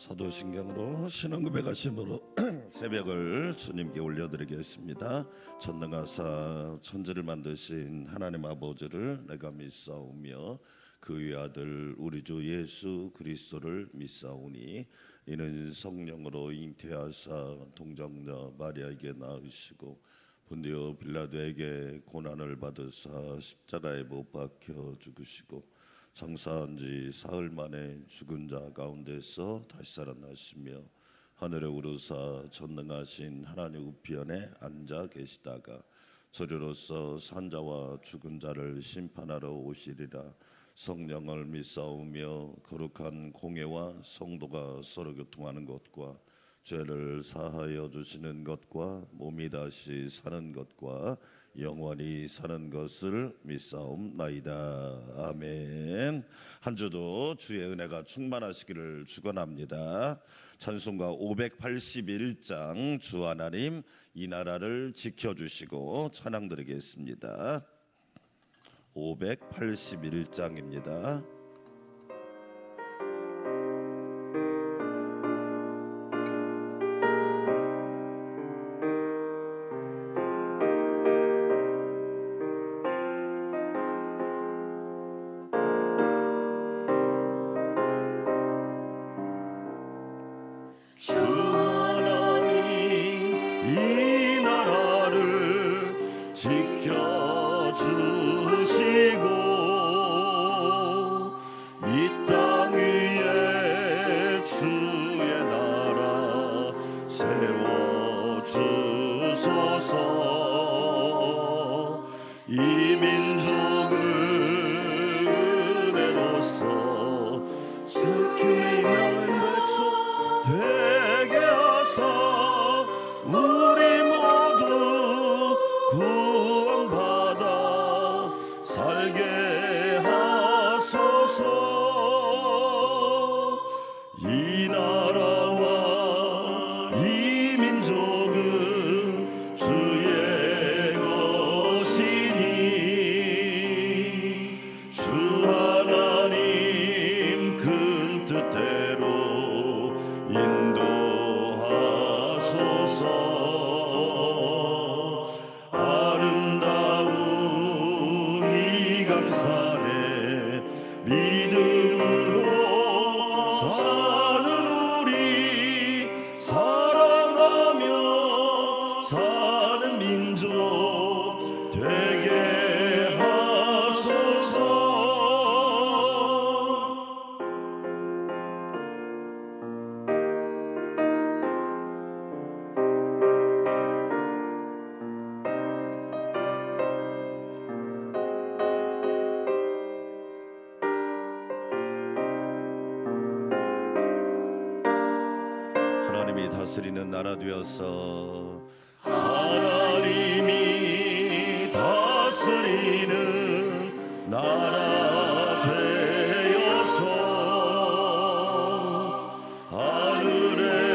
사도신경으로 신앙 고백하심으로 새벽을 주님께 올려드리겠습니다. 전능하사 천지를 만드신 하나님 아버지를 내가 믿사오며 그 외아들 우리 주 예수 그리스도를 믿사오니 이는 성령으로 잉태하사 동정녀 마리아에게 낳으시고 본디오 빌라도에게 고난을 받으사 십자가에 못 박혀 죽으시고 장사한 지 사흘 만에 죽은 자 가운데서 다시 살아나시며 하늘에 오르사 전능하신 하나님 우편에 앉아 계시다가 저리로서 산자와 죽은 자를 심판하러 오시리라. 성령을 믿사오며 거룩한 공회와 성도가 서로 교통하는 것과 죄를 사하여 주시는 것과 몸이 다시 사는 것과 영원히 사는 것을 믿사옵나이다. 아멘. 한 주도 주의 은혜가 충만하시기를 축원합니다. 찬송가 581장 주 하나님 이 나라를 지켜주시고 찬양 드리겠습니다. 581장입니다. 하나님이 다스리는 나라 되어서 하나님이 다스리는 나라 되어서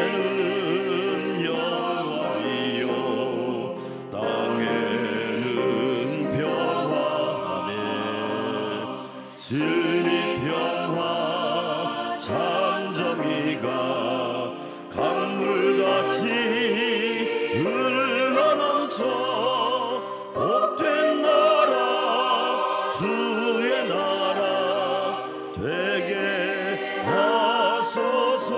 하늘에는 영광이요 땅에는 평화하네. 진리 평화 잠정이가 강물같이 흘러넘쳐 복된 나라 주의 나라 되게 하소서.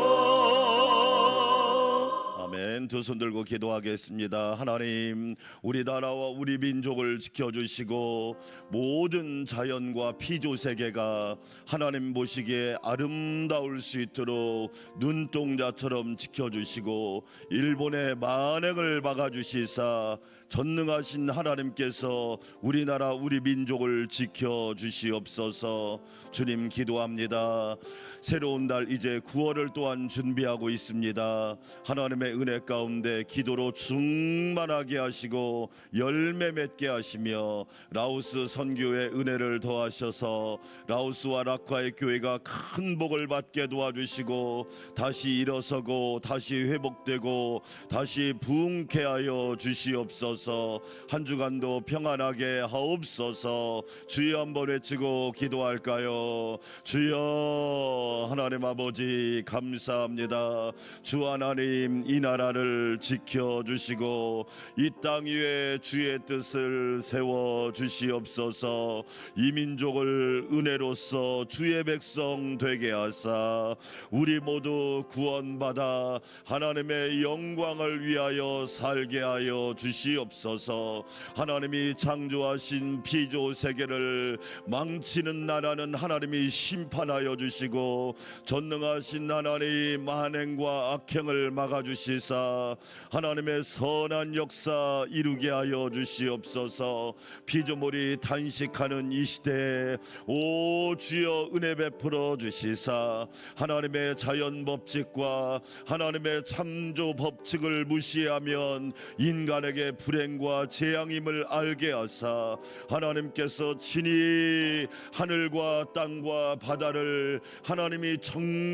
아멘. 두 손 들고 기도하겠습니다. 하나님, 우리 나라와 우리 민족을 지켜주시고 모든 자연과 피조세계가 하나님 보시기에 아름다울 수 있도록 눈동자처럼 지켜주시고 일본의 만행을 막아주시사 전능하신 하나님께서 우리나라 우리 민족을 지켜주시옵소서. 주님 기도합니다. 새로운 달 이제 9월을 또한 준비하고 있습니다. 하나님의 은혜 가운데 기도로 충만하게 하시고 열매 맺게 하시며 라오스 선교의 은혜를 더하셔서 라오스와 라카의 교회가 큰 복을 받게 도와주시고 다시 일어서고 다시 회복되고 다시 부흥케 하여 주시옵소서. 주시옵소서. 한 주간도 평안하게 하옵소서. 주여 한번 외치고 기도할까요? 주여 하나님 아버지 감사합니다. 주 하나님 이 나라를 지켜주시고 이 땅 위에 주의 뜻을 세워주시옵소서. 이 민족을 은혜로서 주의 백성 되게 하사 우리 모두 구원받아 하나님의 영광을 위하여 살게 하여 주시옵소서. 하나님이 창조하신 피조 세계를 망치는 나라는 하나님이 심판하여 주시고 전능하신 하나님 만행과 악행을 막아주시사 하나님의 선한 역사 이루게 하여 주시옵소서. 피조물이 단식하는 이 시대에 오 주여 은혜 베풀어 주시사 하나님의 자연 법칙과 하나님의 창조 법칙을 무시하면 인간에게 불행과 재앙임을 알게 하사 하나님께서 친히 하늘과 땅과 바다를 하나님이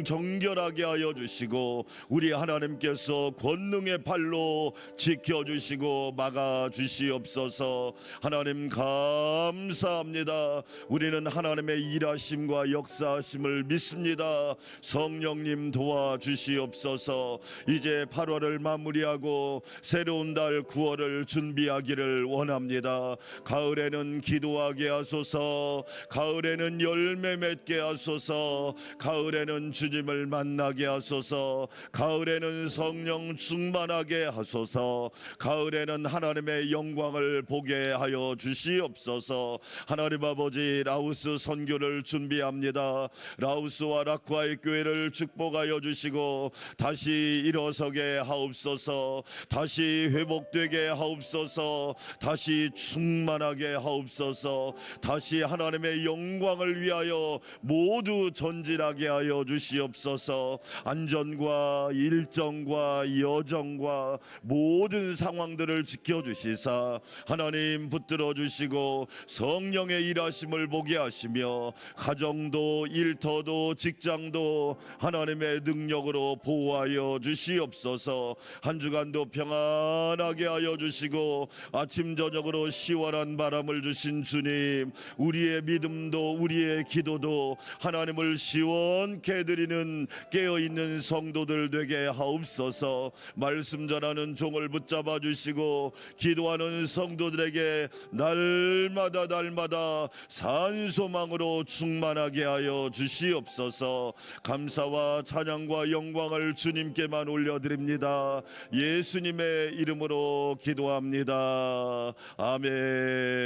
정결하게 하여 주시고 우리 하나님께서 권능의 발로 지켜주시고 막아주시옵소서. 하나님 감사합니다. 우리는 하나님의 일하심과 역사하심을 믿습니다. 성령님 도와주시옵소서. 이제 8월을 마무리하고 새로운 달 9월을 준비하기를 원합니다. 가을에는 기도하게 하소서. 가을에는 열매 맺게 하소서. 가을에는 주님을 만나게 하소서. 가을에는 성령 충만하게 하소서. 가을에는 하나님의 영광을 보게 하여 주시옵소서. 하나님 아버지 라오스 선교를 준비합니다. 라오스와 라쿠아의 교회를 축복하여 주시고 다시 일어서게 하옵소서. 다시 회복되게 하옵소서. 다시 충만하게 하옵소서. 다시 하나님의 영광을 위하여 모두 전진하게 하여 주시옵소서. 안전과 일정과 여정과 모든 상황들을 지켜주시사 하나님 붙들어 주시고 성령의 일하심을 보게 하시며 가정도 일터도 직장도 하나님의 능력으로 보호하여 주시옵소서. 한 주간도 평안하게 하여 주시고 아침 저녁으로 시원한 바람을 주신 주님, 우리의 믿음도 우리의 기도도 하나님을 시원케 드리는 깨어있는 성도들 되게 하옵소서. 말씀 전하는 종을 붙잡아 주시고 기도하는 성도들에게 날마다 산소망으로 충만하게 하여 주시옵소서. 감사와 찬양과 영광을 주님께만 올려드립니다. 예수님의 이름으로 기도합니다.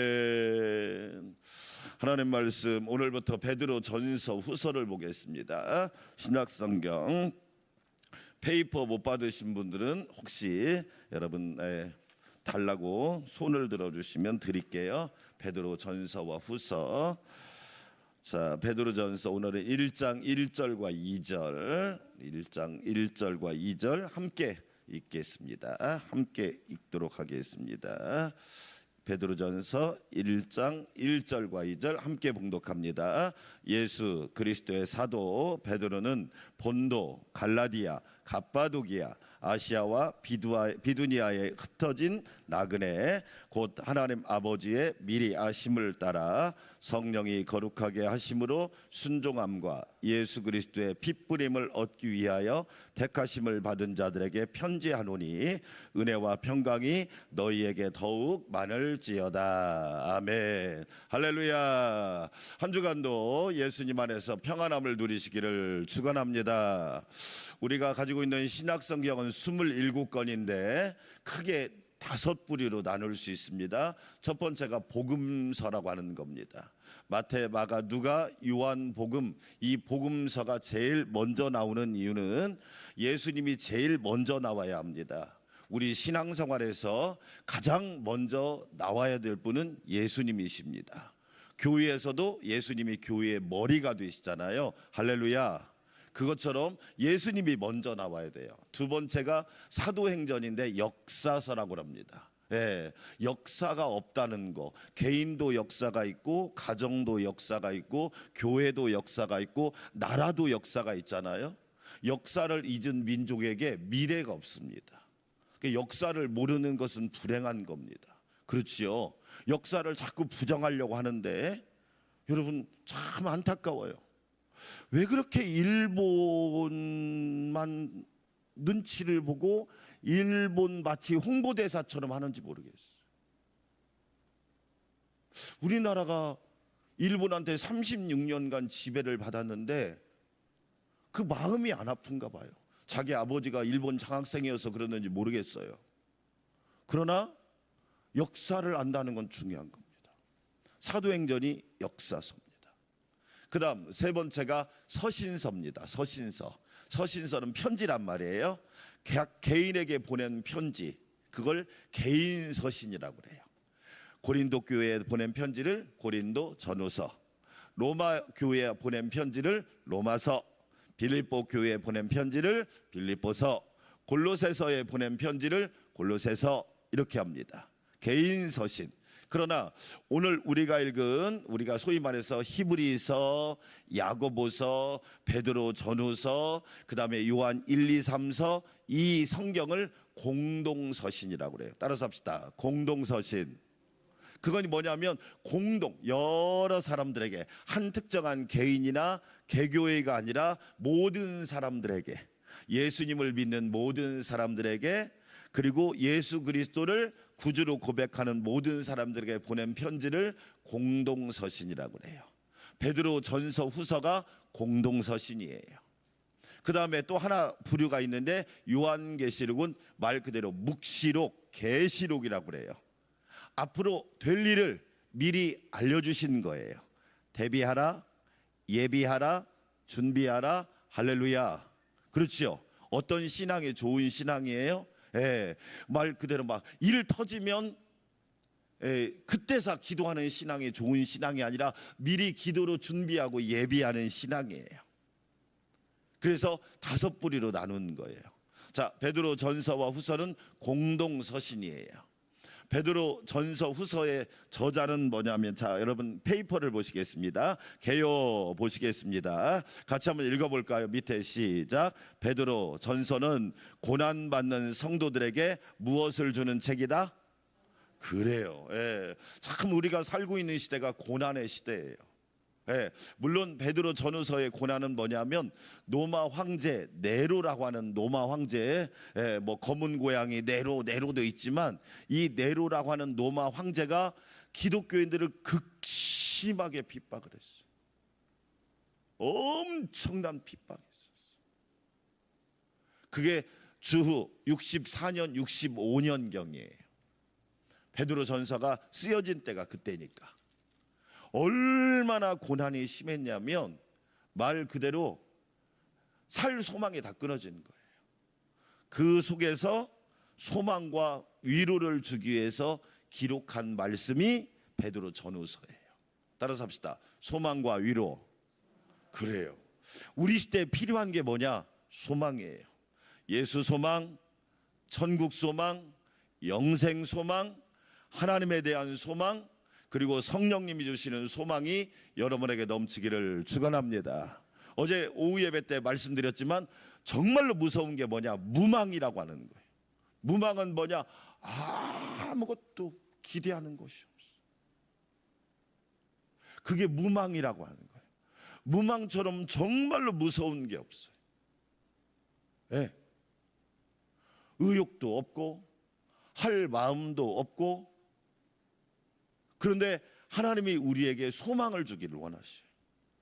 아멘. 하나님 말씀 오늘부터 베드로 전서 후서를 보겠습니다. 신약성경 페이퍼 못 받으신 분들은 혹시 여러분 달라고 손을 들어주시면 드릴게요. 베드로 전서와 후서. 자, 베드로 전서 오늘은 1장 1절과 2절 1장 1절과 2절 함께 읽겠습니다. 함께 읽도록 하겠습니다. 베드로전서 1장 1절과 2절 함께 봉독합니다. 예수 그리스도의 사도 베드로는 본도, 갈라디아, 갑바도기아, 아시아와 비두니아에 흩어진 나그네 곧 하나님 아버지의 미리 아심을 따라 성령이 거룩하게 하심으로 순종함과 예수 그리스도의 핏부림을 얻기 위하여 택하심을 받은 자들에게 편지하노니 은혜와 평강이 너희에게 더욱 많을지어다. 아멘. 할렐루야. 한 주간도 예수님 안에서 평안함을 누리시기를 축원합니다. 우리가 가지고 있는 신약성경은 27권인데 크게 5부리로 나눌 수 있습니다. 첫 번째가 복음서라고 하는 겁니다. 마태, 마가, 누가, 요한, 복음, 이 복음서가 제일 먼저 나오는 이유는 예수님이 제일 먼저 나와야 합니다. 우리 신앙생활에서 가장 먼저 나와야 될 분은 예수님이십니다. 교회에서도 예수님이 교회의 머리가 되시잖아요. 할렐루야. 그것처럼 예수님이 먼저 나와야 돼요. 두 번째가 사도행전인데 역사서라고 합니다. 예, 역사가 없다는 거. 개인도 역사가 있고 가정도 역사가 있고 교회도 역사가 있고 나라도 역사가 있잖아요. 역사를 잊은 민족에게 미래가 없습니다. 역사를 모르는 것은 불행한 겁니다. 그렇지요. 역사를 자꾸 부정하려고 하는데 여러분 참 안타까워요. 왜 그렇게 일본만 눈치를 보고 일본 마치 홍보대사처럼 하는지 모르겠어요. 우리나라가 일본한테 36년간 지배를 받았는데 그 마음이 안 아픈가 봐요. 자기 아버지가 일본 장학생이어서 그러는지 모르겠어요. 그러나 역사를 안다는 건 중요한 겁니다. 사도행전이 역사서입니다. 그 다음 세 번째가 서신서입니다. 서신서. 서신서는 편지란 말이에요. 각 개인에게 보낸 편지, 그걸 개인서신이라고 그래요. 고린도 교회에 보낸 편지를 고린도 전후서, 로마 교회에 보낸 편지를 로마서, 빌립보 교회에 보낸 편지를 빌립보서, 골로새서에 보낸 편지를 골로새서, 이렇게 합니다. 개인서신. 그러나 오늘 우리가 읽은, 우리가 소위 말해서 히브리서, 야고보서, 베드로 전후서, 그 다음에 요한 1, 2, 3서, 이 성경을 공동서신이라고 그래요. 따라서 합시다. 공동서신. 그건 뭐냐면 공동, 여러 사람들에게, 한 특정한 개인이나 개교회가 아니라 모든 사람들에게, 예수님을 믿는 모든 사람들에게, 그리고 예수 그리스도를 구주로 고백하는 모든 사람들에게 보낸 편지를 공동서신이라고 해요. 베드로 전서 후서가 공동서신이에요. 그 다음에 또 하나 부류가 있는데 요한계시록은 말 그대로 묵시록, 계시록이라고 그래요. 앞으로 될 일을 미리 알려주신 거예요. 대비하라, 예비하라, 준비하라, 할렐루야. 그렇죠. 어떤 신앙이 좋은 신앙이에요? 예, 말 그대로 막 일 터지면 그때서 기도하는 신앙이 좋은 신앙이 아니라 미리 기도로 준비하고 예비하는 신앙이에요. 그래서 5부리로 나눈 거예요. 자, 베드로 전서와 후서는 공동서신이에요. 베드로 전서 후서의 저자는 뭐냐면, 자, 여러분 페이퍼를 보시겠습니다. 개요 보시겠습니다. 같이 한번 읽어볼까요? 밑에 시작. 베드로 전서는 고난받는 성도들에게 무엇을 주는 책이다? 그래요. 예. 참 우리가 살고 있는 시대가 고난의 시대예요. 예, 물론 베드로 전후서의 고난은 뭐냐면 로마 황제 네로라고 하는 로마 황제, 뭐 검은 고양이 네로도 있지만 이 네로라고 하는 로마 황제가 기독교인들을 극심하게 핍박을 했어요. 엄청난 핍박이었어요. 그게 주후 64년 65년경이에요. 베드로 전서가 쓰여진 때가 그때니까. 얼마나 고난이 심했냐면 말 그대로 살 소망이 다 끊어지는 거예요. 그 속에서 소망과 위로를 주기 위해서 기록한 말씀이 베드로 전후서예요. 따라서 합시다. 소망과 위로. 그래요. 우리 시대에 필요한 게 뭐냐? 소망이에요. 예수 소망, 천국 소망, 영생 소망, 하나님에 대한 소망, 그리고 성령님이 주시는 소망이 여러분에게 넘치기를 축원합니다. 어제 오후 예배 때 말씀드렸지만 정말로 무서운 게 뭐냐? 무망이라고 하는 거예요. 무망은 뭐냐? 아무것도 기대하는 것이 없어. 그게 무망이라고 하는 거예요. 무망처럼 정말로 무서운 게 없어요. 네. 의욕도 없고 할 마음도 없고, 그런데 하나님이 우리에게 소망을 주기를 원하셔요.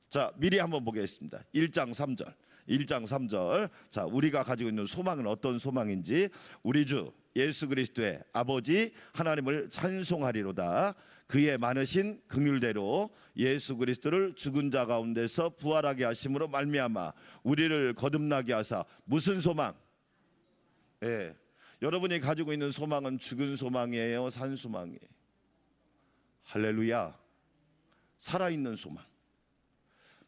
자, 미리 한번 보겠습니다. 1장 3절. 1장 3절. 자, 우리가 가지고 있는 소망은 어떤 소망인지. 우리 주 예수 그리스도의 아버지 하나님을 찬송하리로다. 그의 많으신 긍휼대로 예수 그리스도를 죽은 자 가운데서 부활하게 하심으로 말미암아 우리를 거듭나게 하사. 무슨 소망? 예. 여러분이 가지고 있는 소망은 죽은 소망이에요, 산 소망이에요? 할렐루야. 살아있는 소망.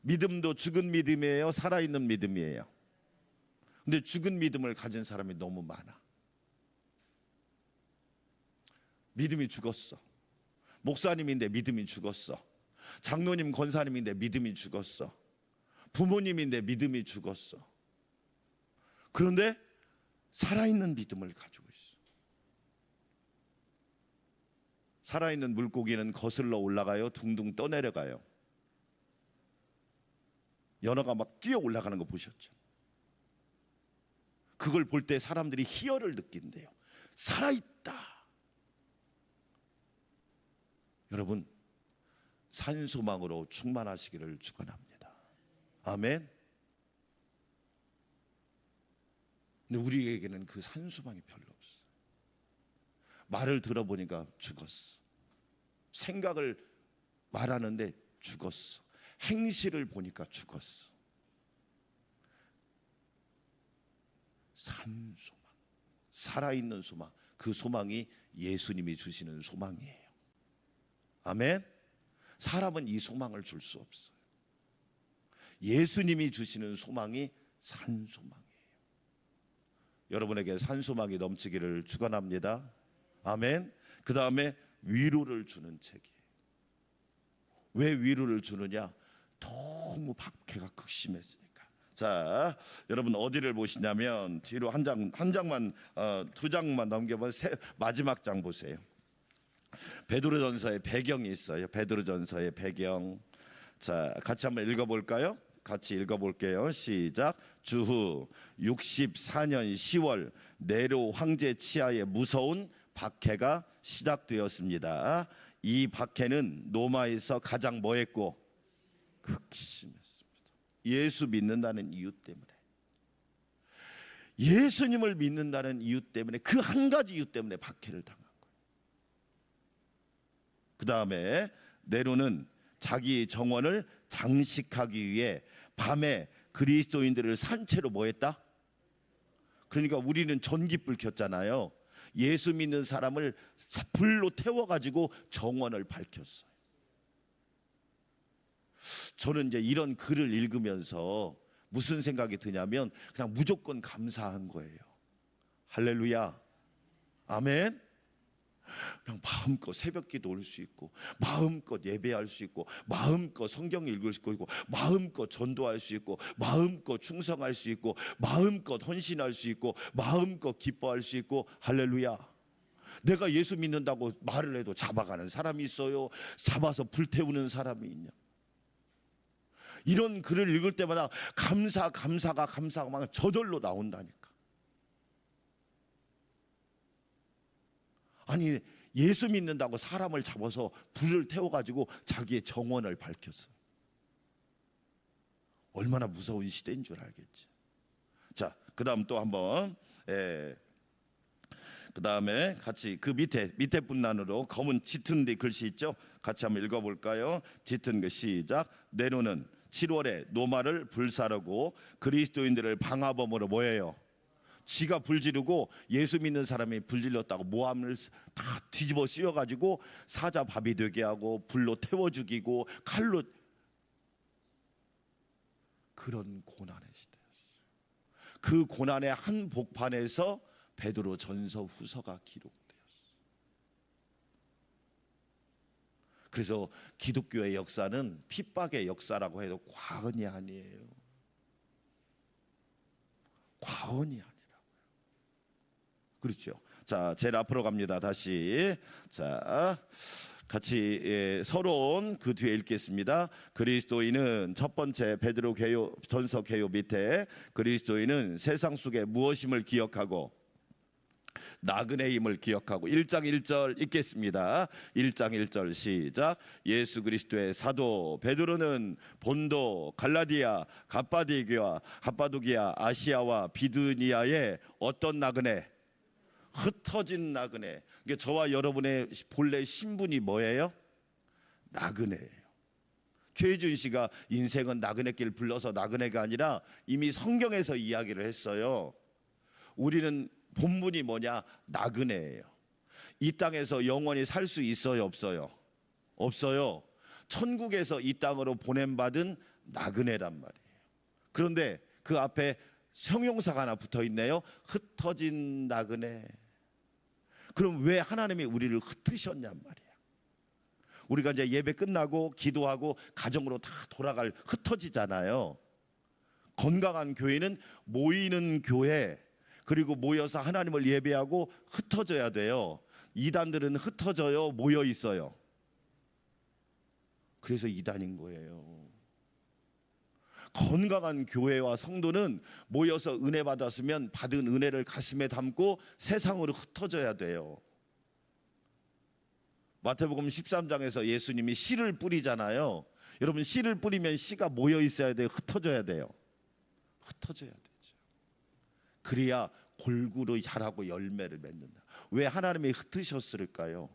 믿음도 죽은 믿음이에요, 살아있는 믿음이에요? 근데 죽은 믿음을 가진 사람이 너무 많아. 믿음이 죽었어. 목사님인데 믿음이 죽었어. 장로님, 권사님인데 믿음이 죽었어. 부모님인데 믿음이 죽었어. 그런데 살아있는 믿음을 가지고 있어. 살아있는 물고기는 거슬러 올라가요, 둥둥 떠내려가요? 연어가 막 뛰어 올라가는 거 보셨죠? 그걸 볼 때 사람들이 희열을 느낀대요. 살아있다. 여러분, 산소망으로 충만하시기를 축원합니다. 아멘. 근데 우리에게는 그 산소망이 별로 없어. 말을 들어보니까 죽었어. 생각을 말하는데 죽었어. 행실을 보니까 죽었어. 산소망, 살아있는 소망, 그 소망이 예수님이 주시는 소망이에요. 아멘. 사람은 이 소망을 줄 수 없어요. 예수님이 주시는 소망이 산소망이에요. 여러분에게 산소망이 넘치기를 축원합니다. 아멘. 그 다음에 위로를 주는 책이에요. 왜 위로를 주느냐? 너무 박해가 극심했으니까. 자, 여러분 어디를 보시냐면 뒤로 한 장만, 두 장만 넘겨보면 마지막 장 보세요. 베드로전서의 배경이 있어요. 베드로전서의 배경. 자, 같이 한번 읽어볼까요? 같이 읽어볼게요. 시작. 주후 64년 10월 네로 황제 치하의 무서운 박해가 시작되었습니다. 이 박해는 로마에서 가장 뭐했고? 극심했습니다. 예수 믿는다는 이유 때문에, 예수님을 믿는다는 이유 때문에, 그 한 가지 이유 때문에 박해를 당한 거예요. 그 다음에 네로는 자기 정원을 장식하기 위해 밤에 그리스도인들을 산채로 뭐했다? 그러니까 우리는 전깃불 켰잖아요. 예수 믿는 사람을 불로 태워가지고 정원을 밝혔어요. 저는 이제 이런 글을 읽으면서 무슨 생각이 드냐면 그냥 무조건 감사한 거예요. 할렐루야. 아멘. 그냥 마음껏 새벽기도 올 수 있고, 마음껏 예배할 수 있고, 마음껏 성경 읽을 수 있고, 마음껏 전도할 수 있고, 마음껏 충성할 수 있고, 마음껏 헌신할 수 있고, 마음껏 기뻐할 수 있고. 할렐루야. 내가 예수 믿는다고 말을 해도 잡아가는 사람이 있어요. 잡아서 불태우는 사람이 있냐. 이런 글을 읽을 때마다 감사가 막 저절로 나온다니까. 아니, 예수 믿는다고 사람을 잡아서 불을 태워가지고 자기의 정원을 밝혔어. 얼마나 무서운 시대인 줄 알겠지. 자, 그 다음 또 한번, 그 다음에 같이 그 밑에 분란으로 검은 짙은 데 글씨 있죠? 같이 한번 읽어볼까요? 짙은 글 시작. 네로는 7월에 로마를 불사르고 그리스도인들을 방화범으로 뭐예요? 지가 불지르고 예수 믿는 사람이 불질렀다고 모함을 다 뒤집어 씌워가지고 사자밥이 되게 하고 불로 태워 죽이고 칼로. 그런 고난의 시대였어요. 그 고난의 한 복판에서 베드로 전서 후서가 기록되었어요. 그래서 기독교의 역사는 핍박의 역사라고 해도 과언이 아니에요. 과언이 아니에요. 그렇죠. 자, 제일 앞으로 갑니다. 다시. 자, 같이 서론 그 뒤에 읽겠습니다. 그리스도인은 첫 번째 베드로 전서 개요 밑에 그리스도인은 세상 속에 무엇임을 기억하고 나그네임을 기억하고 1장 1절 읽겠습니다. 1장 1절 시작. 예수 그리스도의 사도 베드로는 본도, 갈라디아, 갑바도기아, 아시아와 비두니아의 어떤 나그네? 흩어진 나그네. 그러니까 저와 여러분의 본래 신분이 뭐예요? 나그네예요. 최희준 씨가 인생은 나그네길 불러서 나그네가 아니라 이미 성경에서 이야기를 했어요. 우리는 본분이 뭐냐? 나그네예요. 이 땅에서 영원히 살 수 있어요, 없어요? 없어요. 천국에서 이 땅으로 보냄받은 나그네란 말이에요. 그런데 그 앞에 형용사가 하나 붙어 있네요. 흩어진 나그네. 그럼 왜 하나님이 우리를 흩으셨냔 말이야. 우리가 이제 예배 끝나고 기도하고 가정으로 다 돌아갈 흩어지잖아요. 건강한 교회는 모이는 교회, 그리고 모여서 하나님을 예배하고 흩어져야 돼요. 이단들은 흩어져요, 모여 있어요? 그래서 이단인 거예요. 건강한 교회와 성도는 모여서 은혜 받았으면 받은 은혜를 가슴에 담고 세상으로 흩어져야 돼요. 마태복음 13장에서 예수님이 씨를 뿌리잖아요. 여러분, 씨를 뿌리면 씨가 모여 있어야 돼요, 흩어져야 돼요? 흩어져야 되죠. 그래야 골고루 자라고 열매를 맺는다. 왜 하나님이 흩으셨을까요?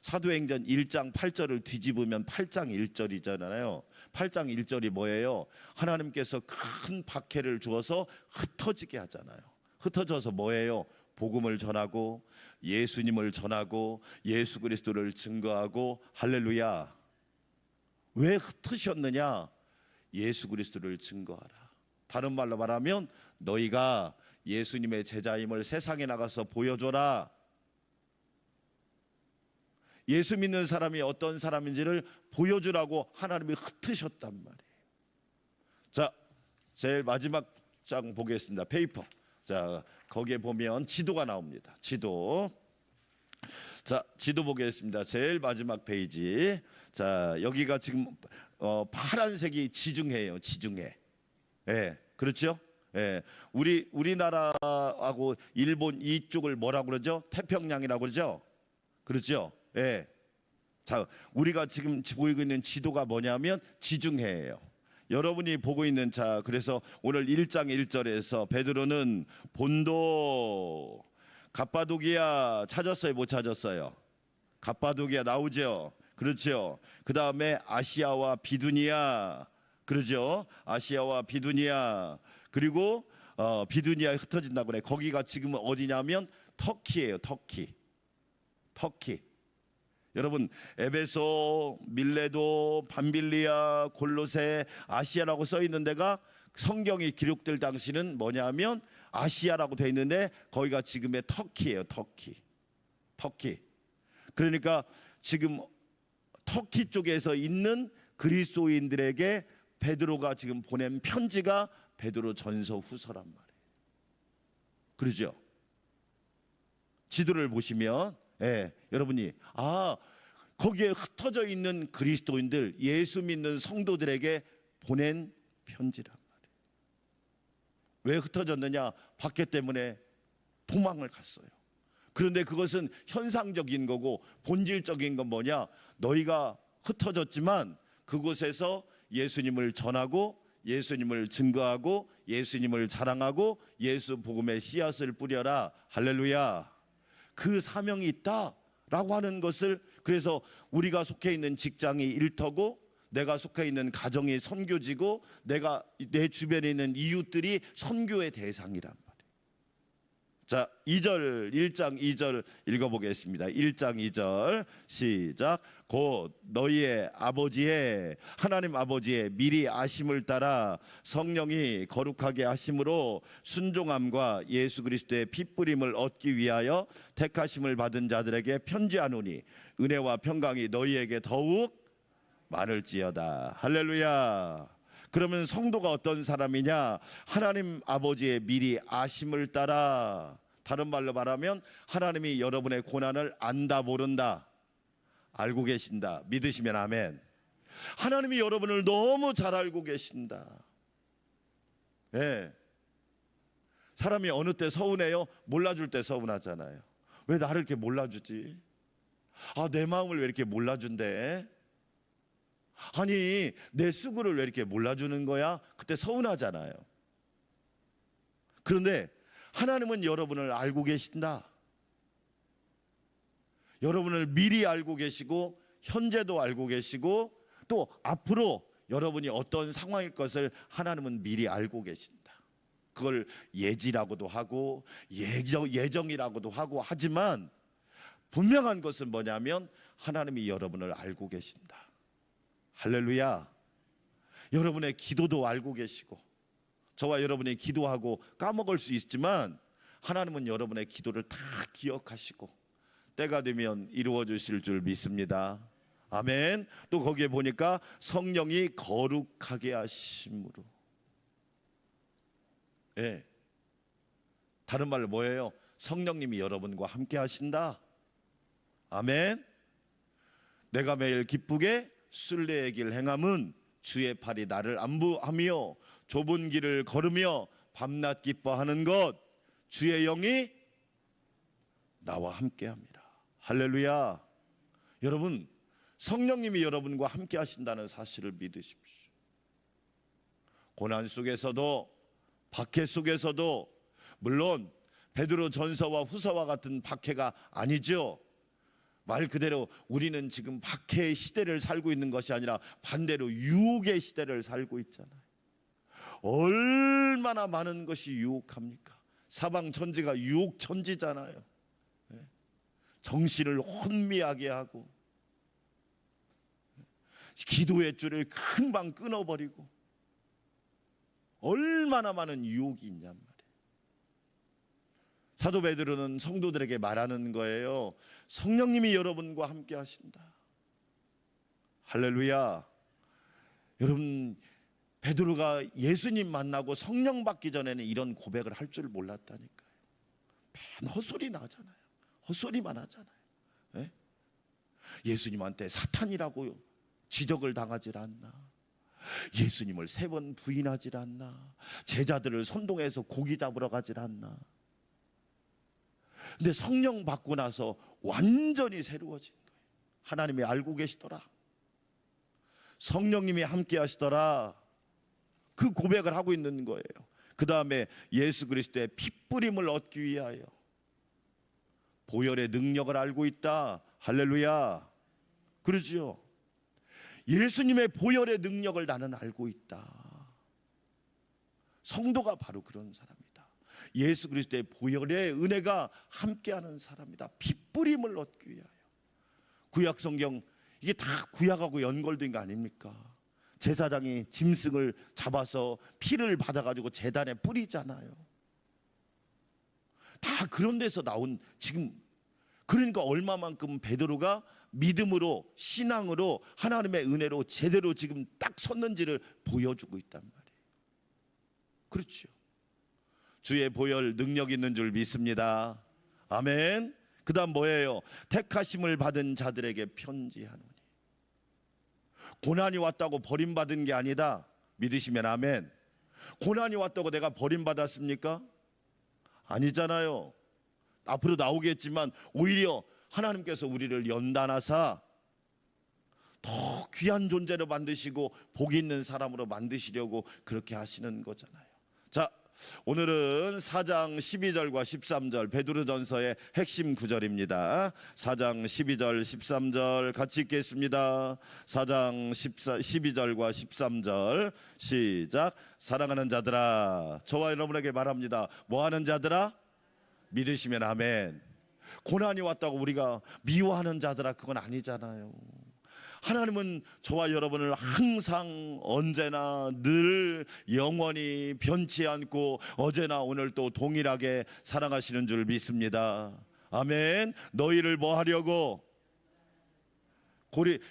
사도행전 1장 8절을 뒤집으면 8장 1절이잖아요. 8장 1절이 뭐예요? 하나님께서 큰 박해를 주어서 흩어지게 하잖아요. 흩어져서 뭐예요? 복음을 전하고 예수님을 전하고 예수 그리스도를 증거하고. 할렐루야. 왜 흩으셨느냐? 예수 그리스도를 증거하라. 다른 말로 말하면 너희가 예수님의 제자임을 세상에 나가서 보여줘라. 예수 믿는 사람이 어떤 사람인지를 보여주라고 하나님이 흩으셨단 말이에요. 자, 제일 마지막 장 보겠습니다. 페이퍼. 자, 거기에 보면 지도가 나옵니다. 지도. 자, 지도 보겠습니다. 제일 마지막 페이지. 자, 여기가 지금 파란색이 지중해예요. 지중해. 예, 그렇죠? 예, 우리나라하고 일본 이쪽을 뭐라고 그러죠? 태평양이라고 그러죠? 그렇죠? 예. 자, 우리가 지금 보이고 있는 지도가 뭐냐면 지중해예요. 여러분이 보고 있는, 자, 그래서 오늘 1장 1절에서 베드로는 본도, 갑바도기아 찾았어요, 못 찾았어요? 갑바도기아 나오죠. 그렇죠. 그 다음에 아시아와 비두니아, 그러죠. 아시아와 비두니아, 그리고 비두니아에 흩어진다고 그래. 거기가 지금 어디냐면 터키예요. 터키. 여러분, 에베소, 밀레도, 밤빌리아, 골로새, 아시아라고 써 있는 데가 성경이 기록될 당시는 뭐냐면 아시아라고 돼 있는데 거기가 지금의 터키예요. 터키. 그러니까 지금 터키 쪽에서 있는 그리스도인들에게 베드로가 지금 보낸 편지가 베드로 전서 후서란 말이에요. 그러죠? 지도를 보시면, 예, 여러분이 거기에 흩어져 있는 그리스도인들, 예수 믿는 성도들에게 보낸 편지란 말이에요. 왜 흩어졌느냐? 박해 때문에 도망을 갔어요. 그런데 그것은 현상적인 거고 본질적인 건 뭐냐? 너희가 흩어졌지만 그곳에서 예수님을 전하고 예수님을 증거하고 예수님을 자랑하고 예수 복음의 씨앗을 뿌려라. 할렐루야. 그 사명이 있다라고 하는 것을, 그래서 우리가 속해 있는 직장이 일터고 내가 속해 있는 가정이 선교지고 내 주변에 있는 이웃들이 선교의 대상이란 말이에요. 자, 2절, 1장 2절 읽어보겠습니다. 1장 2절 시작. 곧 너희의 아버지의, 하나님 아버지의 미리 아심을 따라 성령이 거룩하게 하심으로 순종함과 예수 그리스도의 핏부림을 얻기 위하여 택하심을 받은 자들에게 편지하노니 은혜와 평강이 너희에게 더욱 많을지어다. 할렐루야. 그러면 성도가 어떤 사람이냐? 하나님 아버지의 미리 아심을 따라, 다른 말로 말하면 하나님이 여러분의 고난을 안다, 모른다, 알고 계신다. 믿으시면 아멘. 하나님이 여러분을 너무 잘 알고 계신다. 예. 사람이 어느 때 서운해요? 몰라줄 때 서운하잖아요. 왜 나를 이렇게 몰라주지? 내 마음을 왜 이렇게 몰라준대? 아니, 내 수고를 왜 이렇게 몰라주는 거야? 그때 서운하잖아요. 그런데 하나님은 여러분을 알고 계신다. 여러분을 미리 알고 계시고 현재도 알고 계시고 또 앞으로 여러분이 어떤 상황일 것을 하나님은 미리 알고 계신다. 그걸 예지라고도 하고 예정이라고도 하고 하지만 분명한 것은 뭐냐면 하나님이 여러분을 알고 계신다. 할렐루야. 여러분의 기도도 알고 계시고, 저와 여러분이 기도하고 까먹을 수 있지만 하나님은 여러분의 기도를 다 기억하시고 때가 되면 이루어 주실 줄 믿습니다. 아멘. 또 거기에 보니까 성령이 거룩하게 하심으로, 예, 다른 말로 뭐예요? 성령님이 여러분과 함께 하신다. 아멘. 내가 매일 기쁘게 순례의 길 행함은 주의 팔이 나를 안부하며 좁은 길을 걸으며 밤낮 기뻐하는 것 주의 영이 나와 함께합니다. 할렐루야. 여러분, 성령님이 여러분과 함께 하신다는 사실을 믿으십시오. 고난 속에서도 박해 속에서도, 물론 베드로 전서와 후서와 같은 박해가 아니죠. 말 그대로 우리는 지금 박해의 시대를 살고 있는 것이 아니라 반대로 유혹의 시대를 살고 있잖아요. 얼마나 많은 것이 유혹합니까? 사방 천지가 유혹 천지잖아요. 정신을 혼미하게 하고 기도의 줄을 금방 끊어버리고 얼마나 많은 유혹이 있냔 말이에요. 사도 베드로는 성도들에게 말하는 거예요. 성령님이 여러분과 함께 하신다. 할렐루야. 여러분, 베드로가 예수님 만나고 성령 받기 전에는 이런 고백을 할 줄 몰랐다니까요. 맨 헛소리 나잖아요. 헛소리만 하잖아요. 예? 예수님한테 사탄이라고 지적을 당하질 않나, 예수님을 3번 부인하질 않나, 제자들을 선동해서 고기 잡으러 가질 않나. 근데 성령 받고 나서 완전히 새로워진 거예요. 하나님이 알고 계시더라, 성령님이 함께 하시더라, 그 고백을 하고 있는 거예요. 그 다음에 예수 그리스도의 핏부림을 얻기 위하여 보혈의 능력을 알고 있다. 할렐루야. 그러지요. 예수님의 보혈의 능력을 나는 알고 있다. 성도가 바로 그런 사람이다. 예수 그리스도의 보혈의 은혜가 함께하는 사람이다. 핏부림을 얻기 위하여. 구약 성경, 이게 다 구약하고 연결된 거 아닙니까? 제사장이 짐승을 잡아서 피를 받아가지고 제단에 뿌리잖아요. 다 그런 데서 나온, 지금 그러니까 얼마만큼 베드로가 믿음으로, 신앙으로, 하나님의 은혜로 제대로 지금 딱 섰는지를 보여주고 있단 말이에요. 그렇죠. 주의 보혈 능력 있는 줄 믿습니다. 아멘. 그 다음 뭐예요? 택하심을 받은 자들에게 편지하노니. 고난이 왔다고 버림받은 게 아니다. 믿으시면 아멘. 고난이 왔다고 내가 버림받았습니까? 아니잖아요. 앞으로 나오겠지만 오히려 하나님께서 우리를 연단하사 더 귀한 존재로 만드시고 복 있는 사람으로 만드시려고 그렇게 하시는 거잖아요. 자, 오늘은 4장 12절과 13절 베드로전서의 핵심 구절입니다. 4장 12절 13절 같이 읽겠습니다. 4장 12절과 13절 시작. 사랑하는 자들아, 저와 여러분에게 말합니다. 뭐하는 자들아? 믿으시면 아멘. 고난이 왔다고 우리가 미워하는 자들아, 그건 아니잖아요. 하나님은 저와 여러분을 항상 언제나 늘 영원히 변치 않고 어제나 오늘도 동일하게 사랑하시는 줄 믿습니다. 아멘. 너희를 뭐 하려고?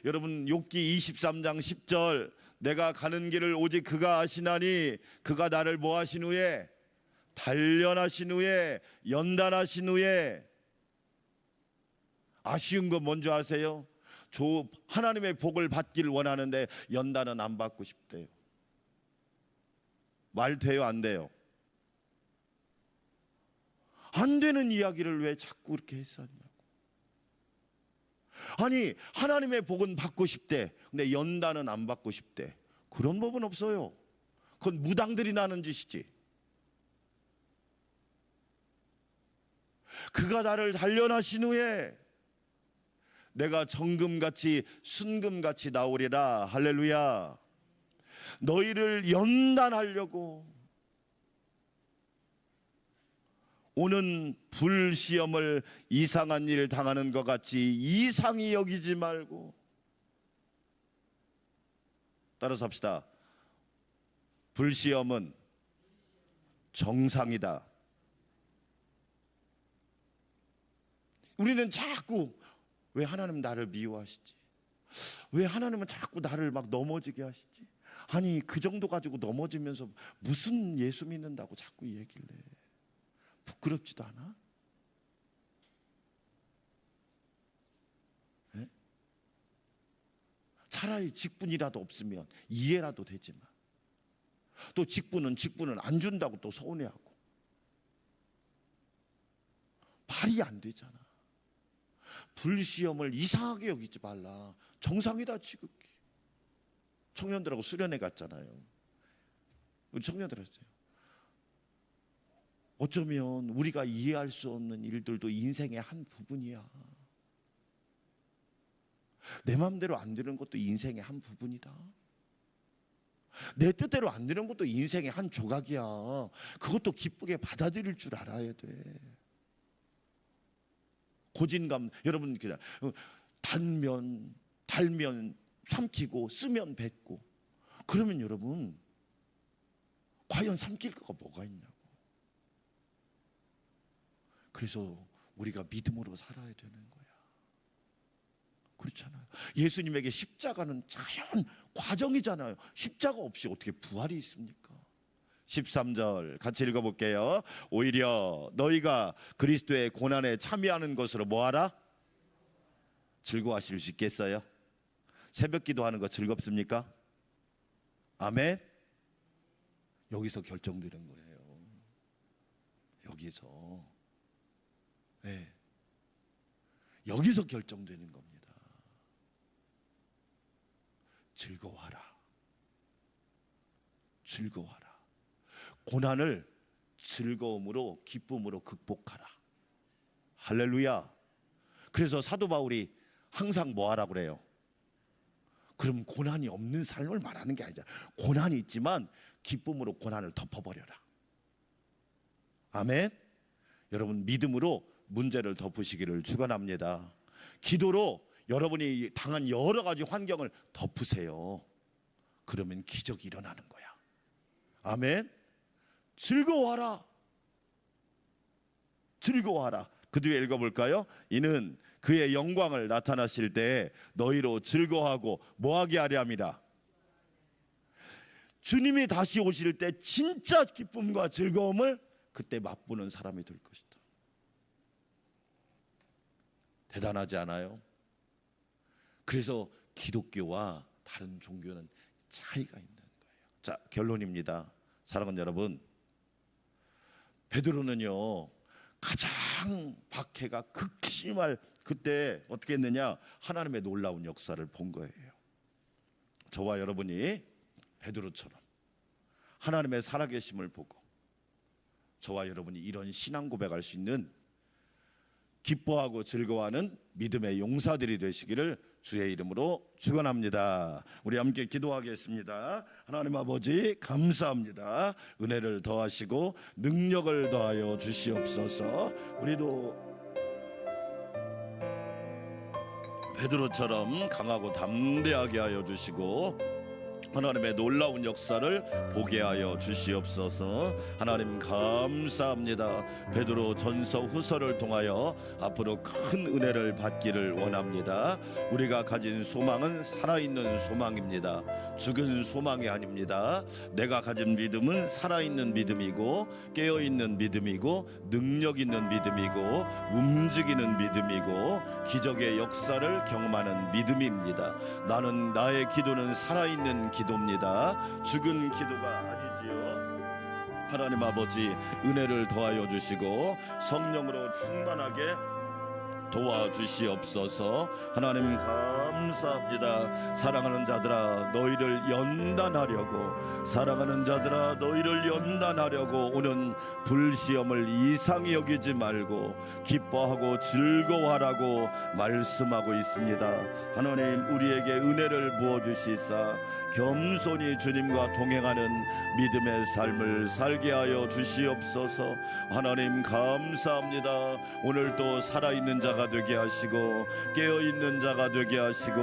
여러분 욥기 23장 10절, 내가 가는 길을 오직 그가 아시나니 그가 나를 뭐 하신 후에? 단련하신 후에, 연단하신 후에. 아쉬운 건 뭔지 아세요? 하나님의 복을 받기를 원하는데 연단은 안 받고 싶대요. 말 돼요, 안 돼요? 안 되는 이야기를 왜 자꾸 그렇게 했었냐고. 아니, 하나님의 복은 받고 싶대. 근데 연단은 안 받고 싶대. 그런 법은 없어요. 그건 무당들이 나는 짓이지. 그가 나를 단련하신 후에 내가 정금같이 순금같이 나오리라. 할렐루야. 너희를 연단하려고 오는 불시험을 이상한 일을 당하는 것 같이 이상히 여기지 말고. 따라서 합시다. 불시험은 정상이다. 우리는 자꾸 왜 하나님 나를 미워하시지? 왜 하나님은 자꾸 나를 막 넘어지게 하시지? 아니, 그 정도 가지고 넘어지면서 무슨 예수 믿는다고 자꾸 얘기를 해. 부끄럽지도 않아? 차라리 직분이라도 없으면 이해라도 되지만, 또 직분은 안 준다고 또 서운해하고 말이 안 되잖아. 불시험을 이상하게 여기지 말라. 정상이다 지극히. 청년들하고 수련회 갔잖아요. 우리 청년들 했어요. 어쩌면 우리가 이해할 수 없는 일들도 인생의 한 부분이야. 내 마음대로 안 되는 것도 인생의 한 부분이다. 내 뜻대로 안 되는 것도 인생의 한 조각이야. 그것도 기쁘게 받아들일 줄 알아야 돼. 고진감, 여러분 그냥 달면 삼키고 쓰면 뱉고, 그러면 여러분 과연 삼킬 거가 뭐가 있냐고. 그래서 우리가 믿음으로 살아야 되는 거야. 그렇잖아요. 예수님에게 십자가는 자연 과정이잖아요. 십자가 없이 어떻게 부활이 있습니까? 13절 같이 읽어볼게요. 오히려 너희가 그리스도의 고난에 참여하는 것으로 뭐하라? 즐거워하실 수 있겠어요? 새벽 기도하는 거 즐겁습니까? 아멘. 여기서 결정되는 거예요. 여기서, 네, 여기서 결정되는 겁니다. 즐거워하라. 즐거워하라. 고난을 즐거움으로, 기쁨으로 극복하라. 할렐루야. 그래서 사도 바울이 항상 뭐 하라고 그래요? 그럼 고난이 없는 삶을 말하는 게 아니잖아. 고난이 있지만 기쁨으로 고난을 덮어버려라. 아멘. 여러분 믿음으로 문제를 덮으시기를 축원합니다. 기도로 여러분이 당한 여러 가지 환경을 덮으세요. 그러면 기적이 일어나는 거야. 아멘. 즐거워하라. 즐거워하라. 그 뒤에 읽어볼까요? 이는 그의 영광을 나타나실 때 너희로 즐거워하고 뭐하게 하려 함이라. 주님이 다시 오실 때 진짜 기쁨과 즐거움을 그때 맛보는 사람이 될 것이다. 대단하지 않아요? 그래서 기독교와 다른 종교는 차이가 있는 거예요. 자, 결론입니다. 사랑하는 여러분, 베드로는요 가장 박해가 극심할 그때 어떻게 했느냐? 하나님의 놀라운 역사를 본 거예요. 저와 여러분이 베드로처럼 하나님의 살아계심을 보고 저와 여러분이 이런 신앙 고백할 수 있는 기뻐하고 즐거워하는 믿음의 용사들이 되시기를 주의 이름으로 축원합니다. 우리 함께 기도하겠습니다. 하나님 아버지 감사합니다. 은혜를 더하시고 능력을 더하여 주시옵소서. 우리도 베드로처럼 강하고 담대하게 하여 주시고 하나님의 놀라운 역사를 보게 하여 주시옵소서. 하나님 감사합니다. 베드로 전서 후서를 통하여 앞으로 큰 은혜를 받기를 원합니다. 우리가 가진 소망은 살아있는 소망입니다. 죽은 소망이 아닙니다. 내가 가진 믿음은 살아있는 믿음이고 깨어있는 믿음이고 능력 있는 믿음이고 움직이는 믿음이고 기적의 역사를 경험하는 믿음입니다. 나의 기도는 살아있는 기도입니다. 죽은 기도가 아니지요. 하나님 아버지 은혜를 더하여 주시고 성령으로 충만하게 도와주시옵소서. 하나님 감사합니다. 사랑하는 자들아 너희를 연단하려고, 사랑하는 자들아 너희를 연단하려고 오는 불시험을 이상히 여기지 말고 기뻐하고 즐거워하라고 말씀하고 있습니다. 하나님 우리에게 은혜를 부어주시사 겸손히 주님과 동행하는 믿음의 삶을 살게 하여 주시옵소서. 하나님 감사합니다. 오늘 또 살아있는 자가 되게 하시고 깨어있는 자가 되게 하시고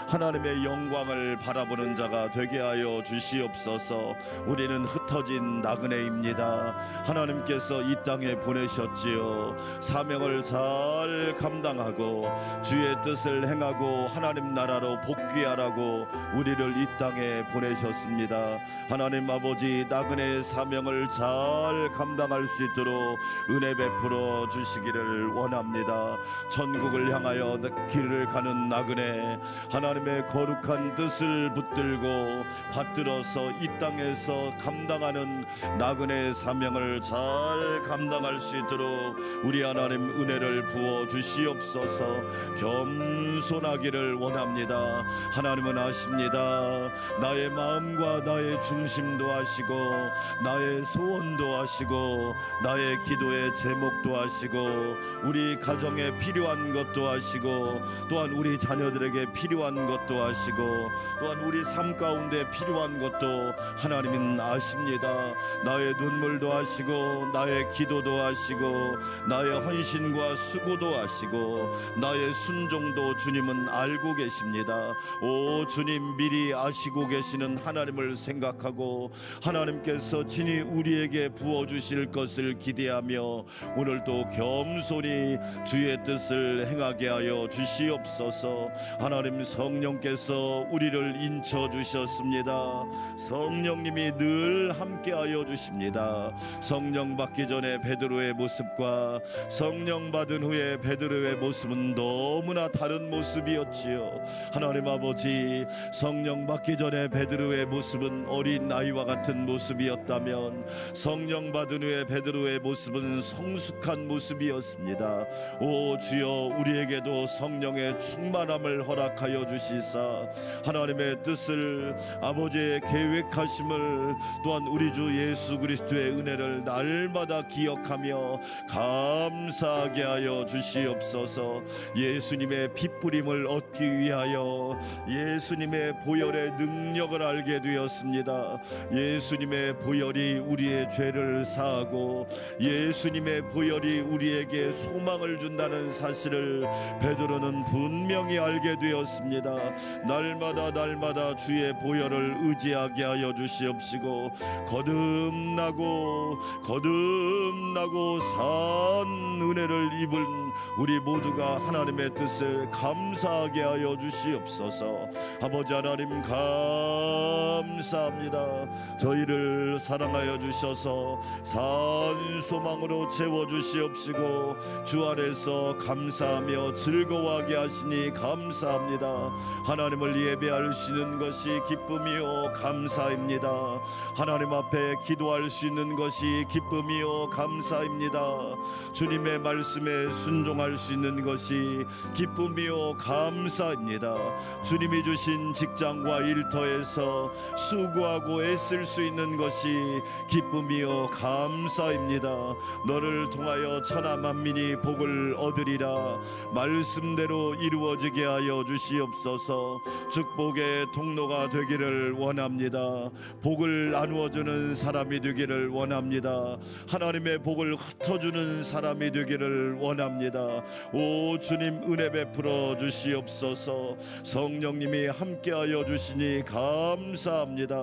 하나님의 영광을 바라보는 자가 되게 하여 주시옵소서. 우리는 흩어진 나그네입니다. 하나님께서 이 땅에 보내셨지요. 사명을 잘 감당하고 주의 뜻을 행하고 하나님 나라로 복귀하라고 우리를 이 땅에 땅에 보내셨습니다. 하나님 아버지, 나그네의 사명을 잘 감당할 수 있도록 은혜 베풀어 주시기를 원합니다. 천국을 향하여 길을 가는 나그네, 하나님의 거룩한 뜻을 붙들고 받들어서 이 땅에서 감당하는 나그네의 사명을 잘 감당할 수 있도록 우리 하나님 은혜를 부어 주시옵소서. 겸손하기를 원합니다. 하나님은 아십니다. 나의 마음과 나의 중심도 아시고, 나의 소원도 아시고, 나의 기도의 제목도 아시고, 우리 가정에 필요한 것도 아시고, 또한 우리 자녀들에게 필요한 것도 아시고, 또한 우리 삶 가운데 필요한 것도 하나님은 아십니다. 나의 눈물도 아시고, 나의 기도도 아시고, 나의 헌신과 수고도 아시고, 나의 순종도 주님은 알고 계십니다. 오 주님, 미리 아시고 계시는 하나님을 생각하고 하나님께서 친히 우리에게 부어주실 것을 기대하며 오늘도 겸손히 주의 뜻을 행하게 하여 주시옵소서. 하나님, 성령께서 우리를 인쳐 주셨습니다. 성령님이 늘 함께하여 주십니다. 성령 받기 전에 베드로의 모습과 성령 받은 후에 베드로의 모습은 너무나 다른 모습이었지요. 하나님 아버지, 성령 받기 전에 베드로의 모습은 어린 아이와 같은 모습이었다면 성령 받은 후에 베드로의 모습은 성숙한 모습이었습니다. 오 주여, 우리에게도 성령의 충만함을 허락하여 주시사 하나님의 뜻을, 아버지의 계획하심을, 또한 우리 주 예수 그리스도의 은혜를 날마다 기억하며 감사하게 하여 주시옵소서. 예수님의 핏부림을 얻기 위하여 예수님의 보혈의 능력을 알게 되었습니다. 예수님의 보혈이 우리의 죄를 사하고 예수님의 보혈이 우리에게 소망을 준다는 사실을 베드로는 분명히 알게 되었습니다. 날마다 주의 보혈을 의지하게 하여 주시옵시고, 거듭나고 산 은혜를 입은 우리 모두가 하나님의 뜻을 감사하게 하여 주시옵소서. 아버지 하나님, 감사합니다. 저희를 사랑하여 주셔서 산소망으로 채워주시옵시고 주 안에서 감사하며 즐거워하게 하시니 감사합니다. 하나님을 예배할 수 있는 것이 기쁨이요 감사입니다. 하나님 앞에 기도할 수 있는 것이 기쁨이요 감사입니다. 주님의 말씀에 순종할 수 있는 것이 기쁨이요 감사입니다. 주님이 주신 직장과 일터에서 수고하고 애쓸 수 있는 것이 기쁨이요 감사입니다. 너를 통하여 천하 만민이 복을 얻으리라 말씀대로 이루어지게 하여 주시옵소서. 축복의 통로가 되기를 원합니다. 복을 나누어주는 사람이 되기를 원합니다. 하나님의 복을 흩어주는 사람이 되기를 원합니다. 오 주님, 은혜 베풀어 주시옵소서. 성령님이 함께하여 주시니 감사합니다.